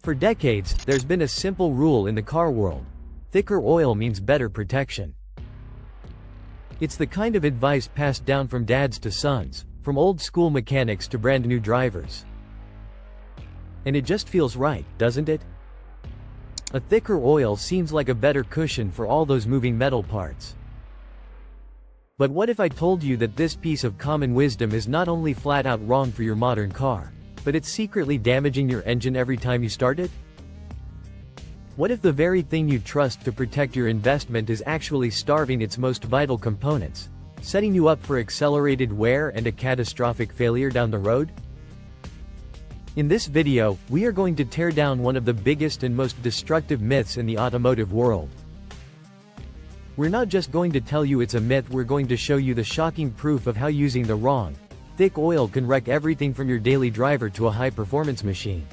For decades, there's been a simple rule in the car world. Thicker oil means better protection. It's the kind of advice passed down from dads to sons, from old school mechanics to brand new drivers. And it just feels right, doesn't it? A thicker oil seems like a better cushion for all those moving metal parts. But what if I told you that this piece of common wisdom is not only flat out wrong for your modern car, but it's secretly damaging your engine every time you start it? What if the very thing you trust to protect your investment is actually starving its most vital components, setting you up for accelerated wear and a catastrophic failure down the road? In this video, we are going to tear down one of the biggest and most destructive myths in the automotive world. We're not just going to tell you it's a myth, we're going to show you the shocking proof of how using the wrong, thick oil can wreck everything from your daily driver to a high-performance machine.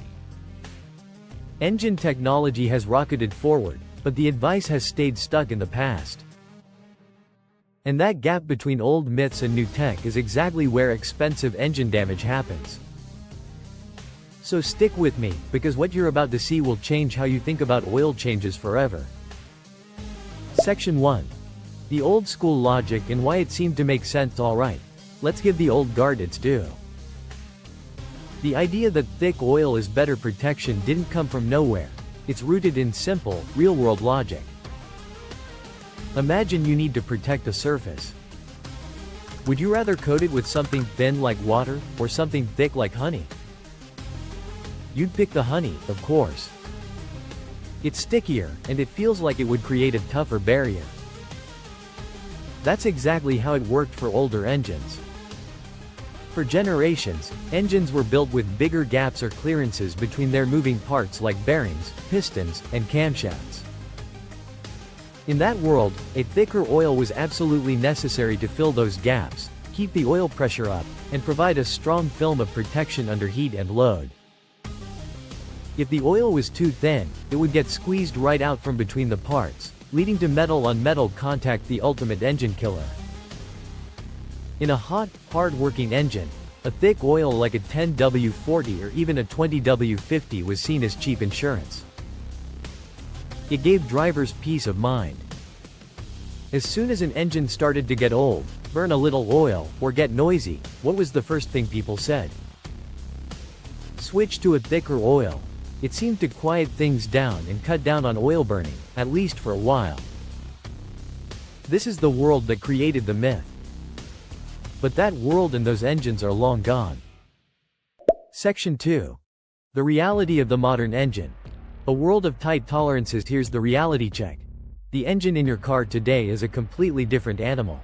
Engine technology has rocketed forward, but the advice has stayed stuck in the past. And that gap between old myths and new tech is exactly where expensive engine damage happens. So stick with me, because what you're about to see will change how you think about oil changes forever. Section 1. The old school logic and why it seemed to make sense. Alright, let's give the old guard its due. The idea that thick oil is better protection didn't come from nowhere. It's rooted in simple, real-world logic. Imagine you need to protect a surface. Would you rather coat it with something thin like water, or something thick like honey? You'd pick the honey, of course. It's stickier, and it feels like it would create a tougher barrier. That's exactly how it worked for older engines. For generations, engines were built with bigger gaps or clearances between their moving parts like bearings, pistons, and camshafts. In that world, a thicker oil was absolutely necessary to fill those gaps, keep the oil pressure up, and provide a strong film of protection under heat and load. If the oil was too thin, it would get squeezed right out from between the parts, leading to metal-on-metal contact, the ultimate engine killer. In a hot, hard-working engine, a thick oil like a 10W40 or even a 20W50 was seen as cheap insurance. It gave drivers peace of mind. As soon as an engine started to get old, burn a little oil, or get noisy, what was the first thing people said? Switch to a thicker oil. It seemed to quiet things down and cut down on oil burning, at least for a while. This is the world that created the myth. But that world and those engines are long gone. Section 2. The reality of the modern engine. A world of tight tolerances. Here's the reality check. The engine in your car today is a completely different animal.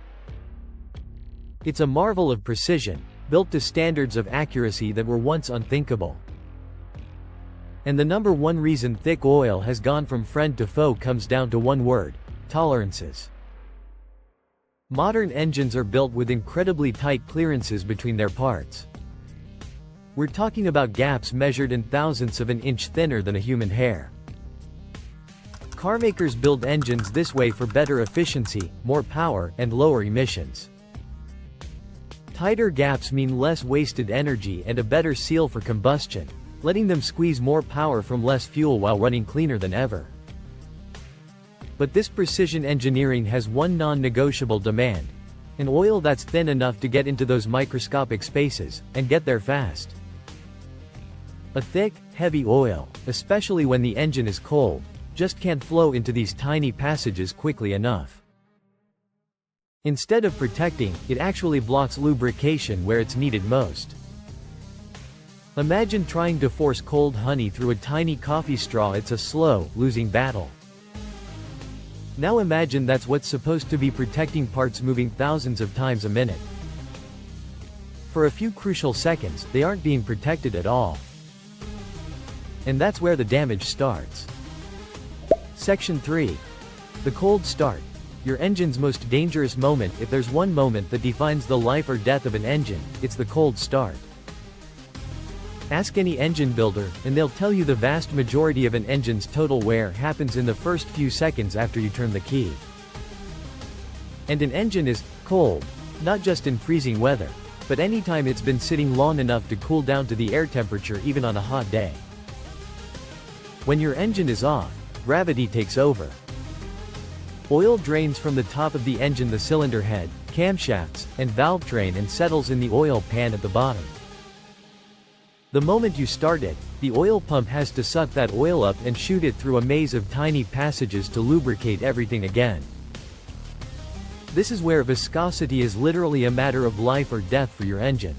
It's a marvel of precision, built to standards of accuracy that were once unthinkable. And the number one reason thick oil has gone from friend to foe comes down to one word: tolerances. Modern engines are built with incredibly tight clearances between their parts. We're talking about gaps measured in thousandths of an inch thinner than a human hair. Carmakers build engines this way for better efficiency, more power, and lower emissions. Tighter gaps mean less wasted energy and a better seal for combustion, letting them squeeze more power from less fuel while running cleaner than ever. But this precision engineering has one non-negotiable demand: an oil that's thin enough to get into those microscopic spaces, and get there fast. A thick, heavy oil, especially when the engine is cold, just can't flow into these tiny passages quickly enough. Instead of protecting, it actually blocks lubrication where it's needed most. Imagine trying to force cold honey through a tiny coffee straw. It's a slow, losing battle. Now imagine that's what's supposed to be protecting parts moving thousands of times a minute. For a few crucial seconds, they aren't being protected at all. And that's where the damage starts. Section 3. The cold start. Your engine's most dangerous moment. If there's one moment that defines the life or death of an engine, it's the cold start. Ask any engine builder, and they'll tell you the vast majority of an engine's total wear happens in the first few seconds after you turn the key. And an engine is cold, not just in freezing weather, but anytime it's been sitting long enough to cool down to the air temperature, even on a hot day. When your engine is off, gravity takes over. Oil drains from the top of the engine, the cylinder head, camshafts, and valve train, and settles in the oil pan at the bottom. The moment you start it, the oil pump has to suck that oil up and shoot it through a maze of tiny passages to lubricate everything again. This is where viscosity is literally a matter of life or death for your engine.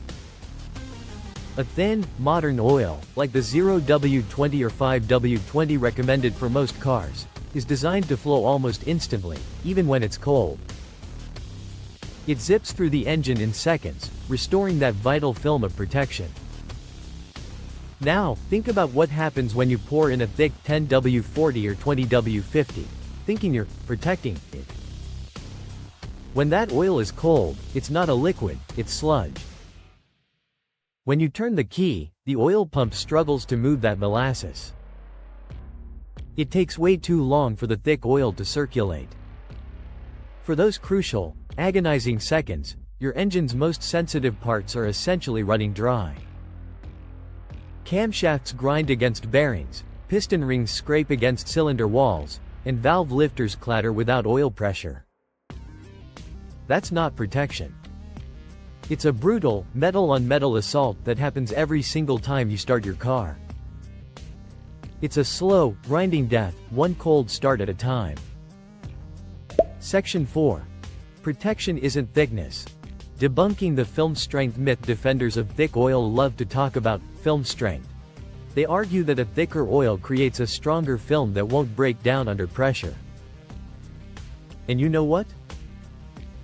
A thin, modern oil, like the 0W20 or 5W20 recommended for most cars, is designed to flow almost instantly, even when it's cold. It zips through the engine in seconds, restoring that vital film of protection. Now, think about what happens when you pour in a thick 10W40 or 20W50, thinking you're protecting it. When that oil is cold, it's not a liquid, it's sludge. When you turn the key, the oil pump struggles to move that molasses. It takes way too long for the thick oil to circulate. For those crucial, agonizing seconds, your engine's most sensitive parts are essentially running dry. Camshafts grind against bearings, piston rings scrape against cylinder walls, and valve lifters clatter without oil pressure. That's not protection. It's a brutal, metal-on-metal assault that happens every single time you start your car. It's a slow, grinding death, one cold start at a time. Section 4. Protection isn't thickness. Debunking the film strength myth. Defenders of thick oil love to talk about film strength. They argue that a thicker oil creates a stronger film that won't break down under pressure. And you know what?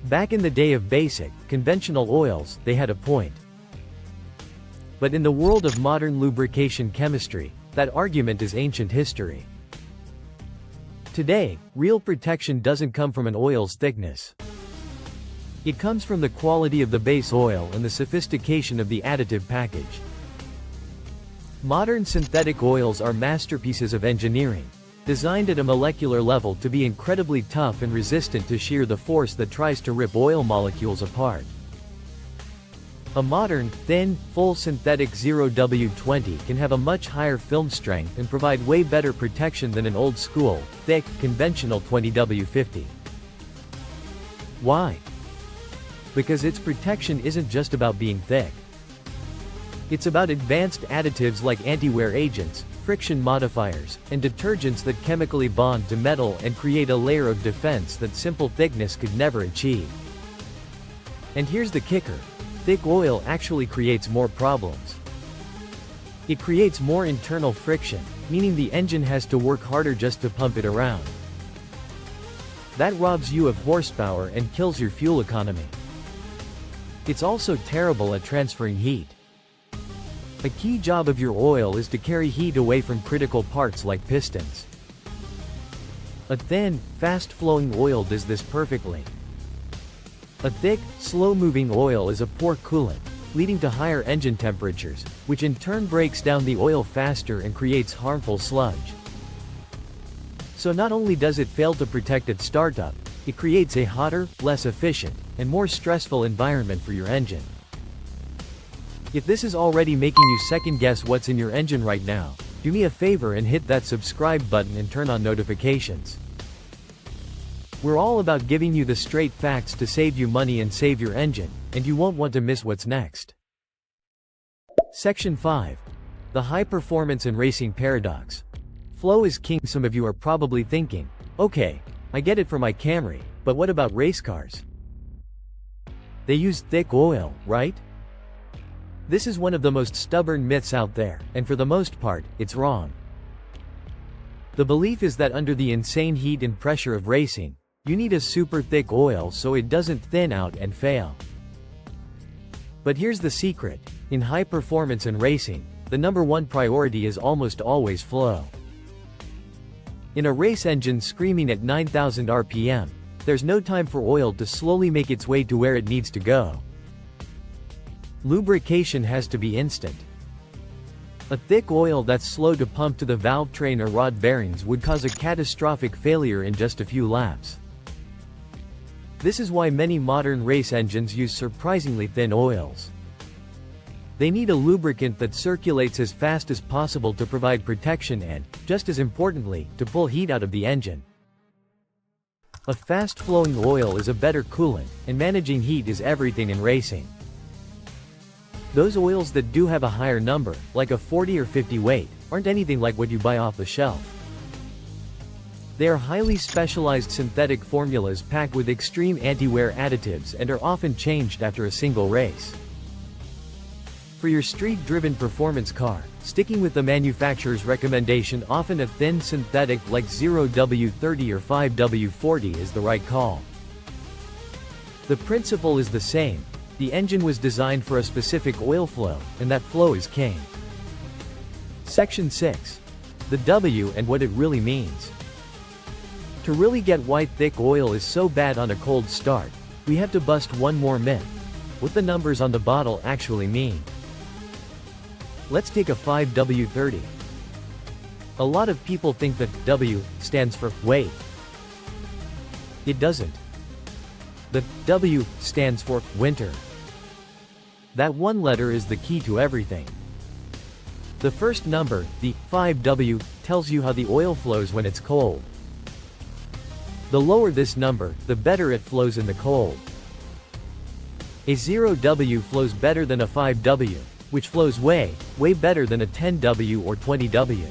Back in the day of basic, conventional oils, they had a point. But in the world of modern lubrication chemistry, that argument is ancient history. Today, real protection doesn't come from an oil's thickness. It comes from the quality of the base oil and the sophistication of the additive package. Modern synthetic oils are masterpieces of engineering, designed at a molecular level to be incredibly tough and resistant to shear, the force that tries to rip oil molecules apart. A modern, thin, full synthetic 0W20 can have a much higher film strength and provide way better protection than an old-school, thick, conventional 20W50. Why? Because its protection isn't just about being thick. It's about advanced additives like anti-wear agents, friction modifiers, and detergents that chemically bond to metal and create a layer of defense that simple thickness could never achieve. And here's the kicker: thick oil actually creates more problems. It creates more internal friction, meaning the engine has to work harder just to pump it around. That robs you of horsepower and kills your fuel economy. It's also terrible at transferring heat. A key job of your oil is to carry heat away from critical parts like pistons. A thin, fast-flowing oil does this perfectly. A thick, slow-moving oil is a poor coolant, leading to higher engine temperatures, which in turn breaks down the oil faster and creates harmful sludge. So not only does it fail to protect at startup, it creates a hotter, less efficient, and more stressful environment for your engine. If this is already making you second-guess what's in your engine right now, do me a favor and hit that subscribe button and turn on notifications. We're all about giving you the straight facts to save you money and save your engine, and you won't want to miss what's next. Section 5. The High Performance and Racing Paradox. Flow is king. Some of you are probably thinking, okay, I get it for my Camry, but what about race cars? They use thick oil, right? This is one of the most stubborn myths out there, and for the most part, it's wrong. The belief is that under the insane heat and pressure of racing, you need a super thick oil so it doesn't thin out and fail. But here's the secret: in high performance and racing, the #1 priority is almost always flow. In a race engine screaming at 9,000 RPM, there's no time for oil to slowly make its way to where it needs to go. Lubrication has to be instant. A thick oil that's slow to pump to the valve train or rod bearings would cause a catastrophic failure in just a few laps. This is why many modern race engines use surprisingly thin oils. They need a lubricant that circulates as fast as possible to provide protection and, just as importantly, to pull heat out of the engine. A fast-flowing oil is a better coolant, and managing heat is everything in racing. Those oils that do have a higher number, like a 40 or 50 weight, aren't anything like what you buy off the shelf. They are highly specialized synthetic formulas packed with extreme anti-wear additives and are often changed after a single race. For your street-driven performance car, sticking with the manufacturer's recommendation, often a thin synthetic like 0W30 or 5W40 is the right call. The principle is the same. The engine was designed for a specific oil flow, and that flow is king. Section 6. The W and what it really means. To really get why thick oil is so bad on a cold start, we have to bust one more myth: what the numbers on the bottle actually mean. Let's take a 5W30. A lot of people think that W stands for weight. It doesn't. The W stands for winter. That one letter is the key to everything. The first number, the 5W, tells you how the oil flows when it's cold. The lower this number, the better it flows in the cold. A 0W flows better than a 5W, which flows way better than a 10W or 20W.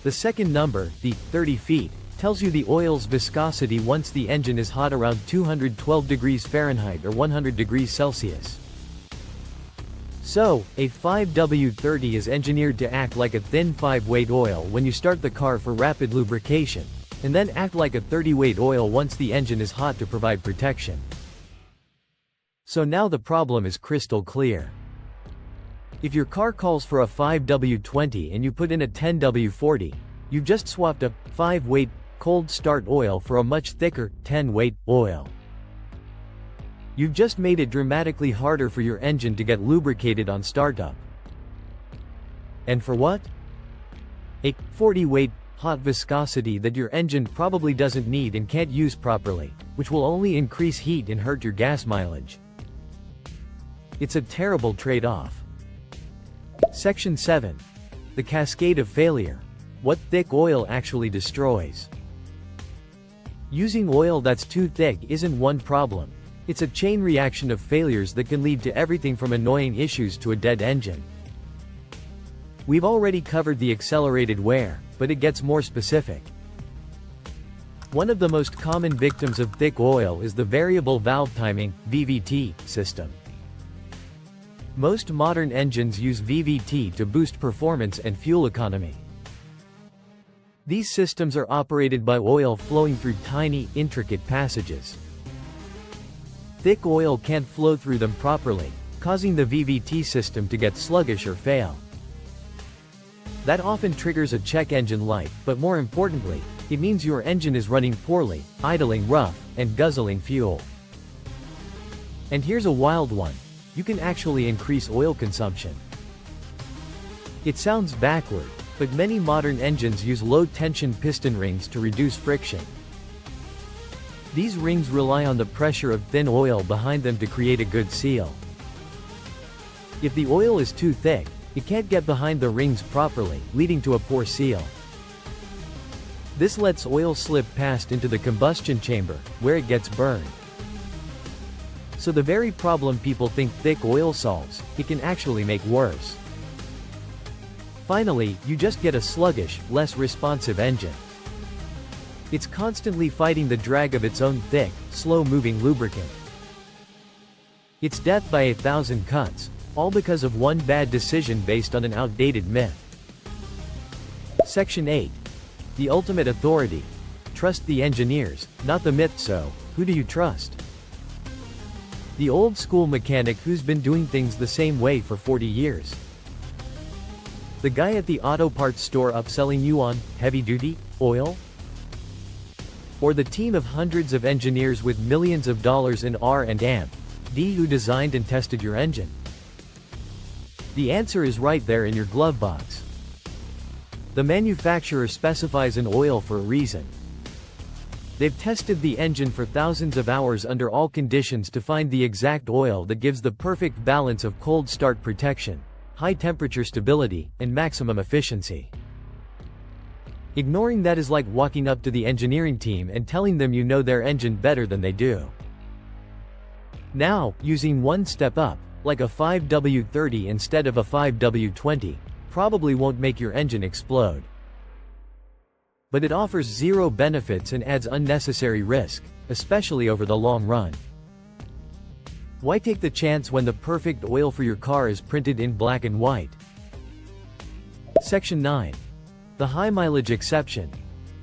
The second number, the 30 feet, tells you the oil's viscosity once the engine is hot around 212 degrees Fahrenheit or 100 degrees Celsius. So, a 5W30 is engineered to act like a thin 5-weight oil when you start the car for rapid lubrication, and then act like a 30-weight oil once the engine is hot to provide protection. So now the problem is crystal clear. If your car calls for a 5W20 and you put in a 10W40, you've just swapped a 5-weight cold start oil for a much thicker 10-weight oil. You've just made it dramatically harder for your engine to get lubricated on startup. And for what? A 40-weight hot viscosity that your engine probably doesn't need and can't use properly, which will only increase heat and hurt your gas mileage. It's a terrible trade-off. Section 7. The cascade of failure. What thick oil actually destroys. Using oil that's too thick isn't one problem. It's a chain reaction of failures that can lead to everything from annoying issues to a dead engine. We've already covered the accelerated wear, but it gets more specific. One of the most common victims of thick oil is the variable valve timing, VVT, system. Most modern engines use VVT to boost performance and fuel economy. These systems are operated by oil flowing through tiny, intricate passages. Thick oil can't flow through them properly, causing the VVT system to get sluggish or fail. That often triggers a check engine light, but more importantly, it means your engine is running poorly, idling rough, and guzzling fuel. And here's a wild one. You can actually increase oil consumption. It sounds backward, but many modern engines use low-tension piston rings to reduce friction. These rings rely on the pressure of thin oil behind them to create a good seal. If the oil is too thick, it can't get behind the rings properly, leading to a poor seal. This lets oil slip past into the combustion chamber, where it gets burned. So the very problem people think thick oil solves, it can actually make worse. Finally, you just get a sluggish, less responsive engine. It's constantly fighting the drag of its own thick, slow-moving lubricant. It's death by 1,000 cuts, all because of one bad decision based on an outdated myth. Section 8. The ultimate authority. Trust the engineers, not the myth. So, who do you trust? The old-school mechanic who's been doing things the same way for 40 years. The guy at the auto parts store upselling you on heavy-duty oil? Or the team of hundreds of engineers with millions of dollars in R&D who designed and tested your engine? The answer is right there in your glove box. The manufacturer specifies an oil for a reason. They've tested the engine for thousands of hours under all conditions to find the exact oil that gives the perfect balance of cold start protection, high temperature stability, and maximum efficiency. Ignoring that is like walking up to the engineering team and telling them you know their engine better than they do. Now, using one step up, like a 5W30 instead of a 5W20, probably won't make your engine explode. But it offers zero benefits and adds unnecessary risk, especially over the long run. Why take the chance when the perfect oil for your car is printed in black and white? Section 9. The high mileage exception.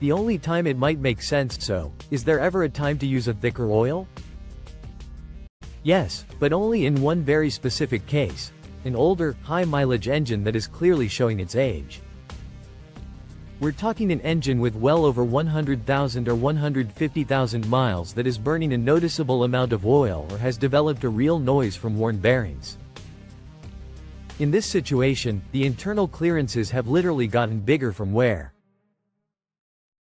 The only time it might make sense so, is there ever a time to use a thicker oil? Yes, but only in one very specific case, an older, high mileage engine that is clearly showing its age. We're talking an engine with well over 100,000 or 150,000 miles that is burning a noticeable amount of oil or has developed a real noise from worn bearings. In this situation, the internal clearances have literally gotten bigger from wear.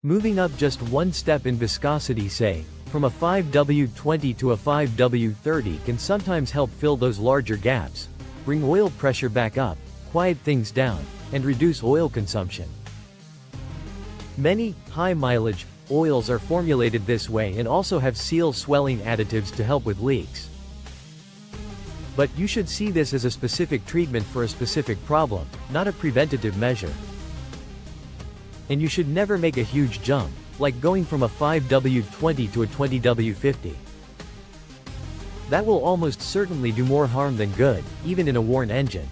Moving up just one step in viscosity, say, from a 5W20 to a 5W30, can sometimes help fill those larger gaps, bring oil pressure back up, quiet things down, and reduce oil consumption. Many high-mileage oils are formulated this way and also have seal swelling additives to help with leaks. But you should see this as a specific treatment for a specific problem, not a preventative measure. And you should never make a huge jump, like going from a 5W20 to a 20W50. That will almost certainly do more harm than good, even in a worn engine.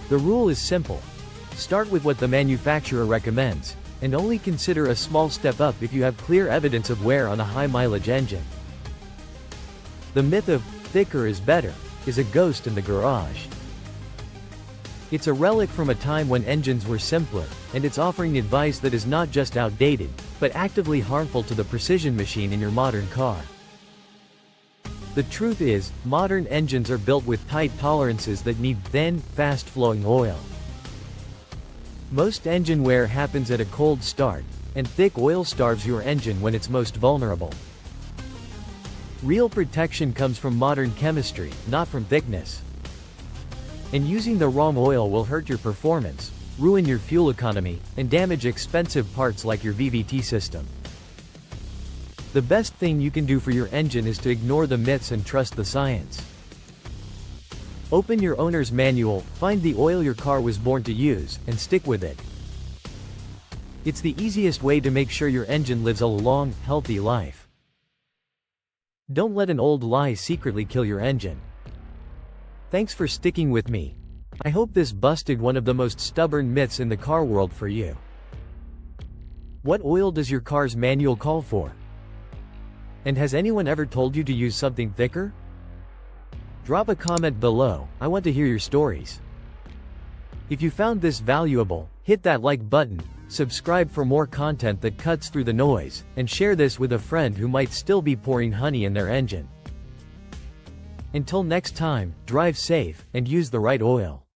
The rule is simple. Start with what the manufacturer recommends, and only consider a small step up if you have clear evidence of wear on a high-mileage engine. The myth of thicker is better is a ghost in the garage. It's a relic from a time when engines were simpler, and it's offering advice that is not just outdated, but actively harmful to the precision machine in your modern car. The truth is, modern engines are built with tight tolerances that need thin, fast-flowing oil. Most engine wear happens at a cold start, and thick oil starves your engine when it's most vulnerable. Real protection comes from modern chemistry, not from thickness. And using the wrong oil will hurt your performance, ruin your fuel economy, and damage expensive parts like your VVT system. The best thing you can do for your engine is to ignore the myths and trust the science. Open your owner's manual, find the oil your car was born to use, and stick with it. It's the easiest way to make sure your engine lives a long, healthy life. Don't let an old lie secretly kill your engine. Thanks for sticking with me. I hope this busted one of the most stubborn myths in the car world for you. What oil does your car's manual call for? And has anyone ever told you to use something thicker? Drop a comment below, I want to hear your stories. If you found this valuable, hit that like button, subscribe for more content that cuts through the noise, and share this with a friend who might still be pouring honey in their engine. Until next time, drive safe, and use the right oil.